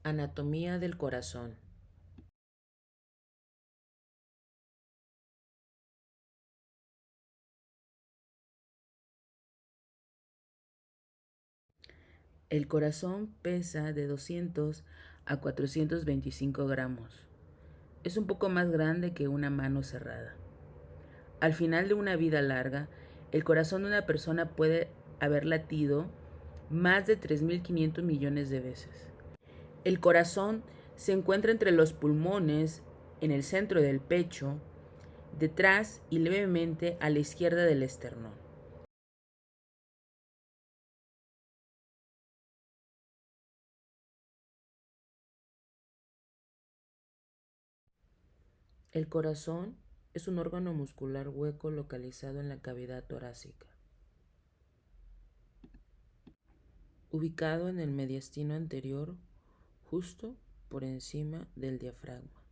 Anatomía del corazón. El corazón pesa de 200 a 425 gramos. Es un poco más grande que una mano cerrada. Al final de una vida larga, el corazón de una persona puede haber latido más de 3.500 millones de veces. El corazón se encuentra entre los pulmones, en el centro del pecho, detrás y levemente a la izquierda del esternón. El corazón es un órgano muscular hueco localizado en la cavidad torácica, ubicado en el mediastino anterior, justo por encima del diafragma.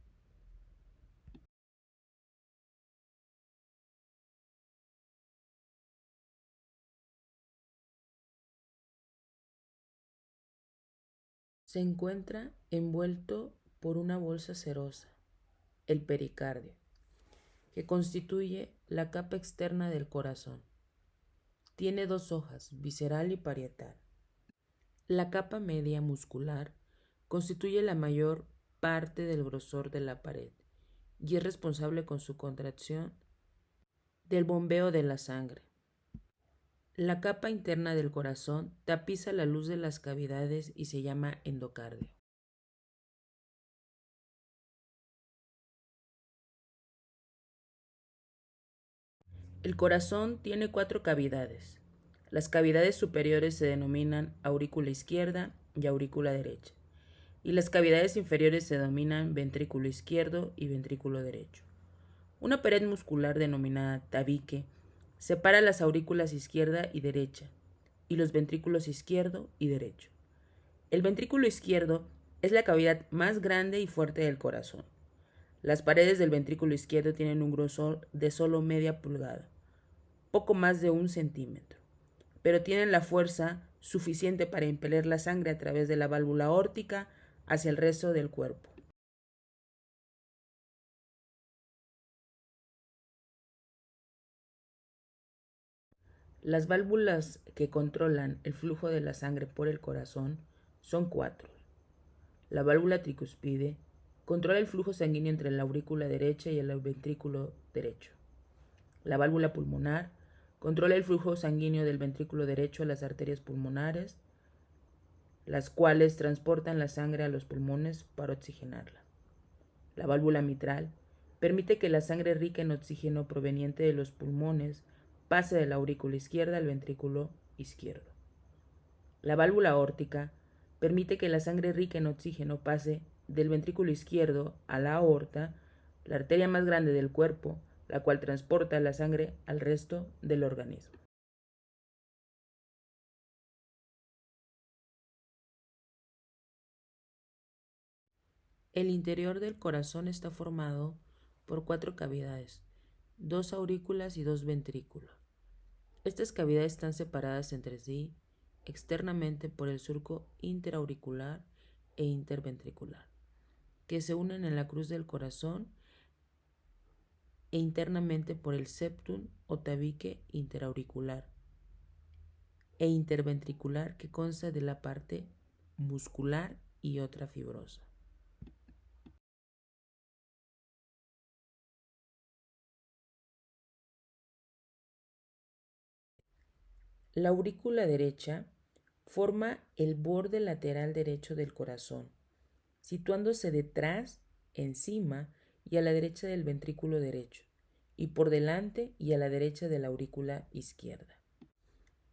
Se encuentra envuelto por una bolsa serosa, el pericardio, que constituye la capa externa del corazón. Tiene dos hojas, visceral y parietal. La capa media muscular constituye la mayor parte del grosor de la pared y es responsable con su contracción del bombeo de la sangre. La capa interna del corazón tapiza la luz de las cavidades y se llama endocardio. El corazón tiene cuatro cavidades. Las cavidades superiores se denominan aurícula izquierda y aurícula derecha, y las cavidades inferiores se denominan ventrículo izquierdo y ventrículo derecho. Una pared muscular denominada tabique separa las aurículas izquierda y derecha y los ventrículos izquierdo y derecho. El ventrículo izquierdo es la cavidad más grande y fuerte del corazón. Las paredes del ventrículo izquierdo tienen un grosor de solo media pulgada, poco más de 1 centímetro, pero tienen la fuerza suficiente para impeler la sangre a través de la válvula aórtica hacia el resto del cuerpo. Las válvulas que controlan el flujo de la sangre por el corazón son cuatro. La válvula tricuspide controla el flujo sanguíneo entre la aurícula derecha y el ventrículo derecho. La válvula pulmonar controla el flujo sanguíneo del ventrículo derecho a las arterias pulmonares, las cuales transportan la sangre a los pulmones para oxigenarla. La válvula mitral permite que la sangre rica en oxígeno proveniente de los pulmones pase de la aurícula izquierda al ventrículo izquierdo. La válvula aórtica permite que la sangre rica en oxígeno pase del ventrículo izquierdo a la aorta, la arteria más grande del cuerpo, la cual transporta la sangre al resto del organismo. El interior del corazón está formado por cuatro cavidades, dos aurículas y dos ventrículos. Estas cavidades están separadas entre sí externamente por el surco interauricular e interventricular, que se unen en la cruz del corazón, e internamente por el septum o tabique interauricular e interventricular, que consta de la parte muscular y otra fibrosa. La aurícula derecha forma el borde lateral derecho del corazón, situándose detrás, encima y a la derecha del ventrículo derecho, y por delante y a la derecha de la aurícula izquierda.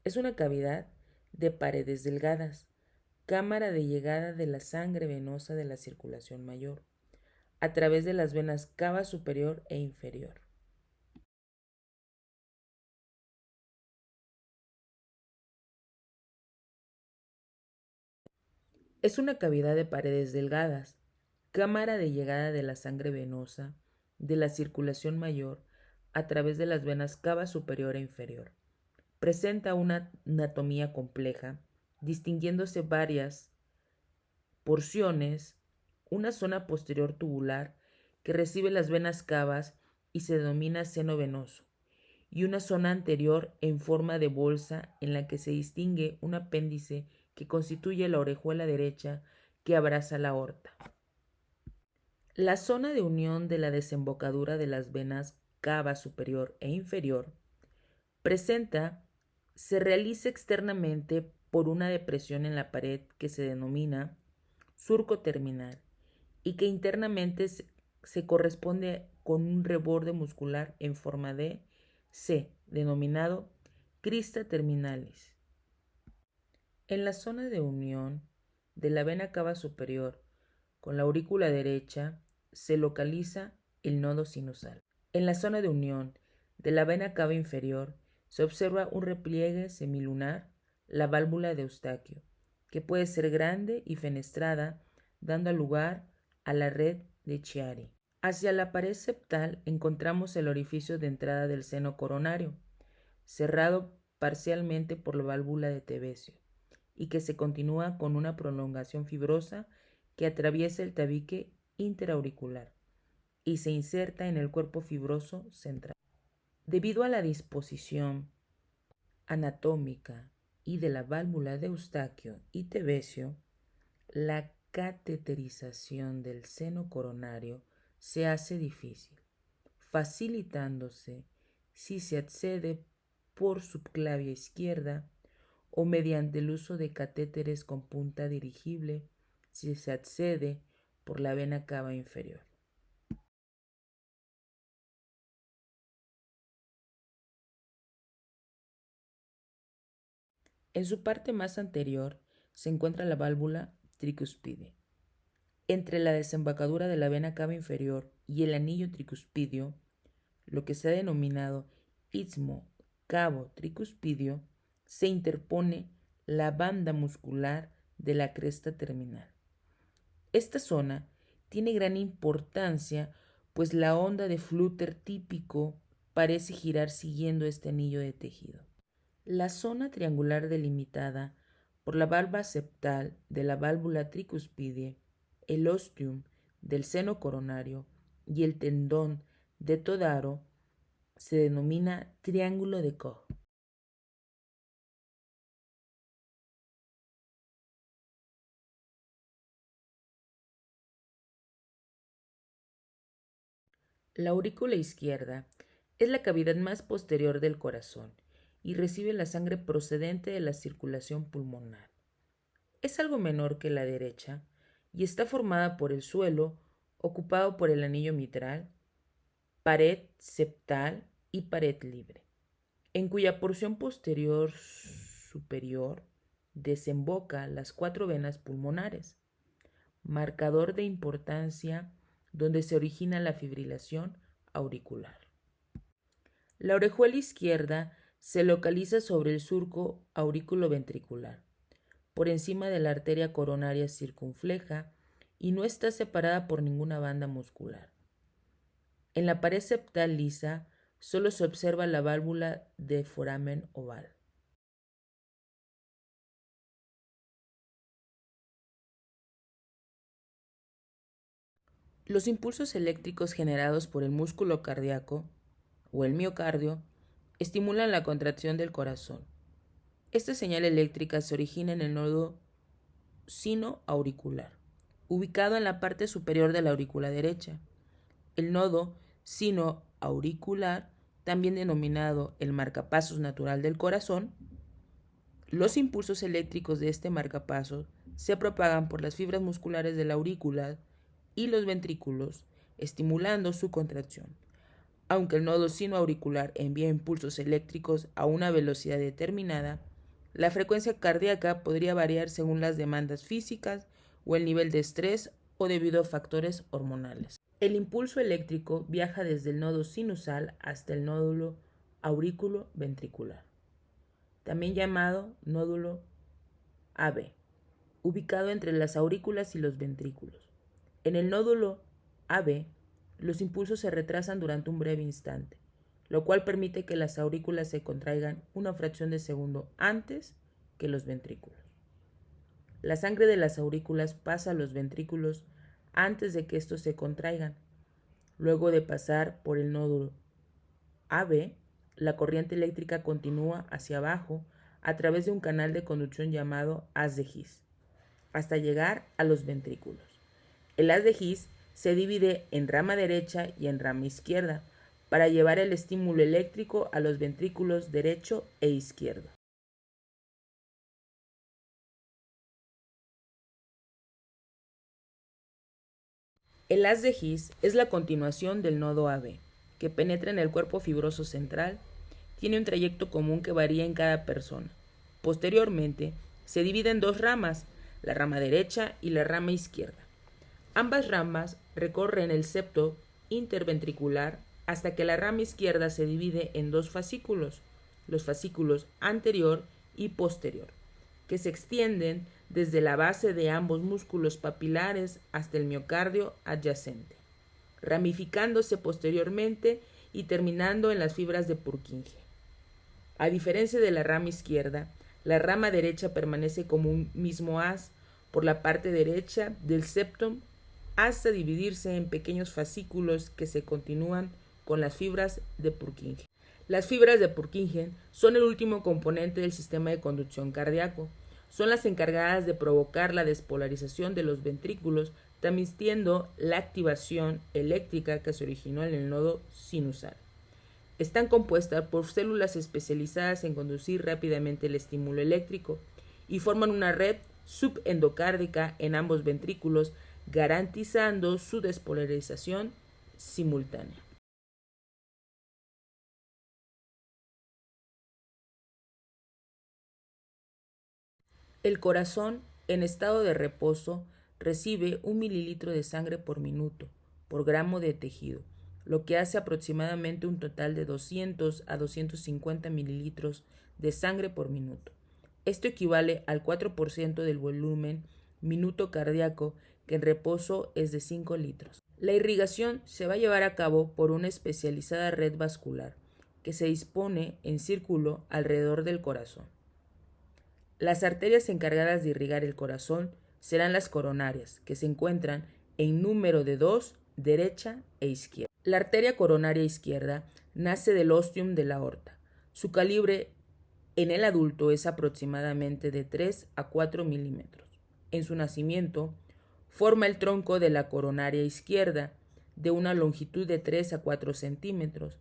Es una cavidad de paredes delgadas, cámara de llegada de la sangre venosa de la circulación mayor, a través de las venas cava superior e inferior. Es una cavidad de paredes delgadas, cámara de llegada de la sangre venosa de la circulación mayor a través de las venas cava superior e inferior. Presenta una anatomía compleja, distinguiéndose varias porciones, una zona posterior tubular que recibe las venas cavas y se denomina seno venoso, y una zona anterior en forma de bolsa en la que se distingue un apéndice que constituye la orejuela derecha que abraza la aorta. La zona de unión de la desembocadura de las venas cava superior e inferior se realiza externamente por una depresión en la pared que se denomina surco terminal y que internamente se corresponde con un reborde muscular en forma de C, denominado crista terminalis. En la zona de unión de la vena cava superior con la aurícula derecha se localiza el nodo sinusal. En la zona de unión de la vena cava inferior se observa un repliegue semilunar, la válvula de Eustaquio, que puede ser grande y fenestrada, dando lugar a la red de Chiari. Hacia la pared septal encontramos el orificio de entrada del seno coronario, cerrado parcialmente por la válvula de Tevesio, y que se continúa con una prolongación fibrosa que atraviesa el tabique interauricular y se inserta en el cuerpo fibroso central. Debido a la disposición anatómica y de la válvula de Eustaquio y Tevesio, la cateterización del seno coronario se hace difícil, facilitándose si se accede por subclavia izquierda o mediante el uso de catéteres con punta dirigible si se accede por la vena cava inferior. En su parte más anterior se encuentra la válvula tricuspide. Entre la desembocadura de la vena cava inferior y el anillo tricuspidio, lo que se ha denominado istmo cavo tricuspidio, se interpone la banda muscular de la cresta terminal. Esta zona tiene gran importancia, pues la onda de flúter típico parece girar siguiendo este anillo de tejido. La zona triangular delimitada por la valva septal de la válvula tricuspide, el ostium del seno coronario y el tendón de Todaro se denomina triángulo de Koch. La aurícula izquierda es la cavidad más posterior del corazón y recibe la sangre procedente de la circulación pulmonar. Es algo menor que la derecha y está formada por el suelo ocupado por el anillo mitral, pared septal y pared libre, en cuya porción posterior superior desemboca las 4 venas pulmonares, marcador de importancia donde se origina la fibrilación auricular. La orejuela izquierda se localiza sobre el surco auriculoventricular, por encima de la arteria coronaria circunfleja y no está separada por ninguna banda muscular. En la pared septal lisa solo se observa la válvula de foramen oval. Los impulsos eléctricos generados por el músculo cardíaco o el miocardio estimulan la contracción del corazón. Esta señal eléctrica se origina en el nodo sinoauricular, ubicado en la parte superior de la aurícula derecha. El nodo sinoauricular, también denominado el marcapasos natural del corazón, los impulsos eléctricos de este marcapasos se propagan por las fibras musculares de la aurícula y los ventrículos, estimulando su contracción. Aunque el nodo sinoauricular envía impulsos eléctricos a una velocidad determinada, la frecuencia cardíaca podría variar según las demandas físicas o el nivel de estrés o debido a factores hormonales. El impulso eléctrico viaja desde el nodo sinusal hasta el nódulo aurículo-ventricular, también llamado nódulo AB, ubicado entre las aurículas y los ventrículos. En el nódulo AB, los impulsos se retrasan durante un breve instante, lo cual permite que las aurículas se contraigan una fracción de segundo antes que los ventrículos. La sangre de las aurículas pasa a los ventrículos antes de que estos se contraigan. Luego de pasar por el nódulo AB, la corriente eléctrica continúa hacia abajo a través de un canal de conducción llamado haz de His, hasta llegar a los ventrículos. El haz de His se divide en rama derecha y en rama izquierda para llevar el estímulo eléctrico a los ventrículos derecho e izquierdo. El haz de His es la continuación del nodo AB, que penetra en el cuerpo fibroso central. Tiene un trayecto común que varía en cada persona. Posteriormente, se divide en dos ramas, la rama derecha y la rama izquierda. Ambas ramas recorren el septo interventricular hasta que la rama izquierda se divide en dos fascículos, los fascículos anterior y posterior, que se extienden desde la base de ambos músculos papilares hasta el miocardio adyacente, ramificándose posteriormente y terminando en las fibras de Purkinje. A diferencia de la rama izquierda, la rama derecha permanece como un mismo haz por la parte derecha del septum hasta dividirse en pequeños fascículos que se continúan con las fibras de Purkinje. Las fibras de Purkinje son el último componente del sistema de conducción cardíaco. Son las encargadas de provocar la despolarización de los ventrículos, transmitiendo la activación eléctrica que se originó en el nodo sinusal. Están compuestas por células especializadas en conducir rápidamente el estímulo eléctrico y forman una red subendocárdica en ambos ventrículos, garantizando su despolarización simultánea. El corazón, en estado de reposo, recibe 1 mililitro de sangre por minuto, por gramo de tejido, lo que hace aproximadamente un total de 200 a 250 mililitros de sangre por minuto. Esto equivale al 4% del volumen minuto cardíaco, que en reposo es de 5 litros. La irrigación se va a llevar a cabo por una especializada red vascular, que se dispone en círculo alrededor del corazón. Las arterias encargadas de irrigar el corazón serán las coronarias, que se encuentran en número de 2, derecha e izquierda. La arteria coronaria izquierda nace del ostium de la aorta. Su calibre en el adulto es aproximadamente de 3 a 4 milímetros. En su nacimiento, forma el tronco de la coronaria izquierda, de una longitud de 3 a 4 centímetros.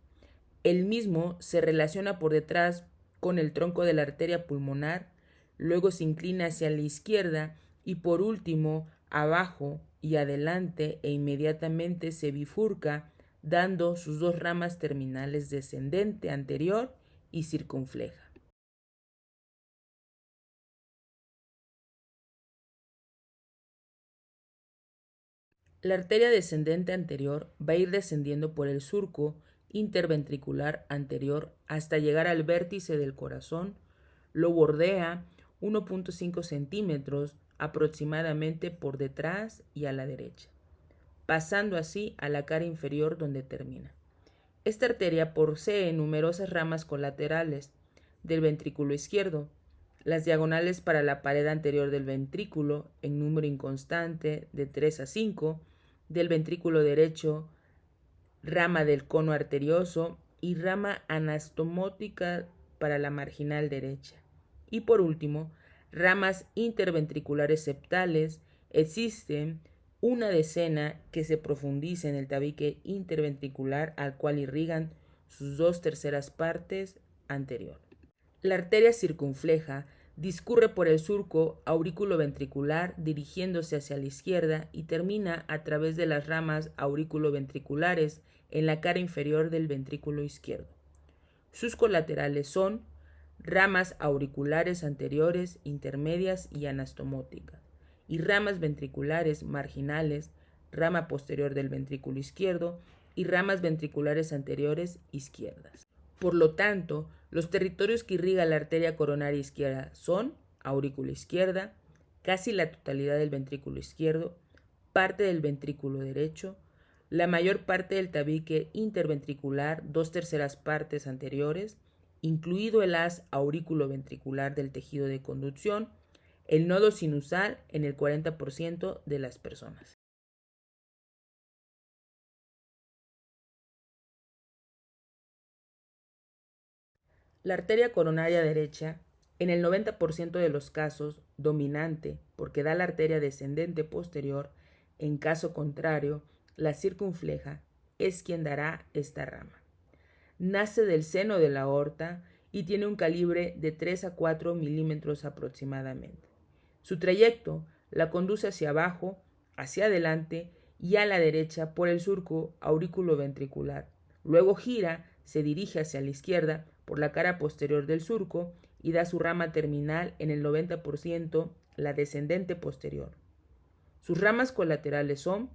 El mismo se relaciona por detrás con el tronco de la arteria pulmonar, luego se inclina hacia la izquierda y por último abajo y adelante e inmediatamente se bifurca, dando sus dos ramas terminales descendente anterior y circunfleja. La arteria descendente anterior va a ir descendiendo por el surco interventricular anterior hasta llegar al vértice del corazón, lo bordea 1.5 centímetros aproximadamente por detrás y a la derecha, pasando así a la cara inferior donde termina. Esta arteria posee numerosas ramas colaterales del ventrículo izquierdo, las diagonales para la pared anterior del ventrículo en número inconstante de 3 a 5, del ventrículo derecho, rama del cono arterioso y rama anastomótica para la marginal derecha. Y por último, ramas interventriculares septales. Existen una decena que se profundiza en el tabique interventricular al cual irrigan sus 2/3 partes anterior. La arteria circunfleja discurre por el surco aurículo-ventricular dirigiéndose hacia la izquierda y termina a través de las ramas aurículo-ventriculares en la cara inferior del ventrículo izquierdo. Sus colaterales son ramas auriculares anteriores, intermedias y anastomóticas, y ramas ventriculares marginales, rama posterior del ventrículo izquierdo y ramas ventriculares anteriores izquierdas. Por lo tanto, los territorios que irriga la arteria coronaria izquierda son aurícula izquierda, casi la totalidad del ventrículo izquierdo, parte del ventrículo derecho, la mayor parte del tabique interventricular, 2/3 partes anteriores, incluido el haz aurículo-ventricular del tejido de conducción, el nodo sinusal en el 40% de las personas. La arteria coronaria derecha, en el 90% de los casos, dominante, porque da la arteria descendente posterior. En caso contrario, la circunfleja es quien dará esta rama. Nace del seno de la aorta y tiene un calibre de 3 a 4 milímetros aproximadamente. Su trayecto la conduce hacia abajo, hacia adelante y a la derecha por el surco auriculoventricular. Luego gira, se dirige hacia la izquierda por la cara posterior del surco y da su rama terminal en el 90%, la descendente posterior. Sus ramas colaterales son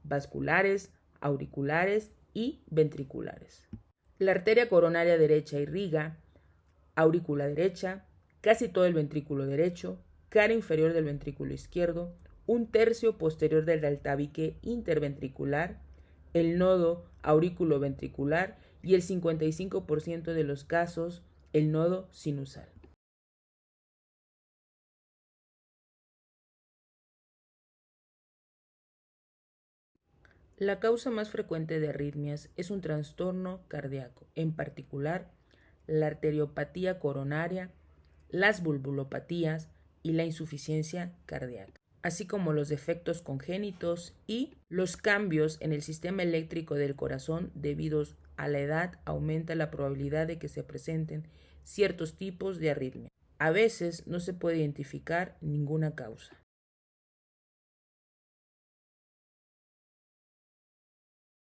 vasculares, auriculares y ventriculares. La arteria coronaria derecha irriga aurícula derecha, casi todo el ventrículo derecho, cara inferior del ventrículo izquierdo, un tercio posterior del tabique interventricular, el nodo auriculoventricular y el 55% de los casos el nodo sinusal. La causa más frecuente de arritmias es un trastorno cardíaco, en particular la arteriopatía coronaria, las valvulopatías y la insuficiencia cardíaca, así como los defectos congénitos y los cambios en el sistema eléctrico del corazón debidos a la edad aumenta la probabilidad de que se presenten ciertos tipos de arritmia. A veces no se puede identificar ninguna causa.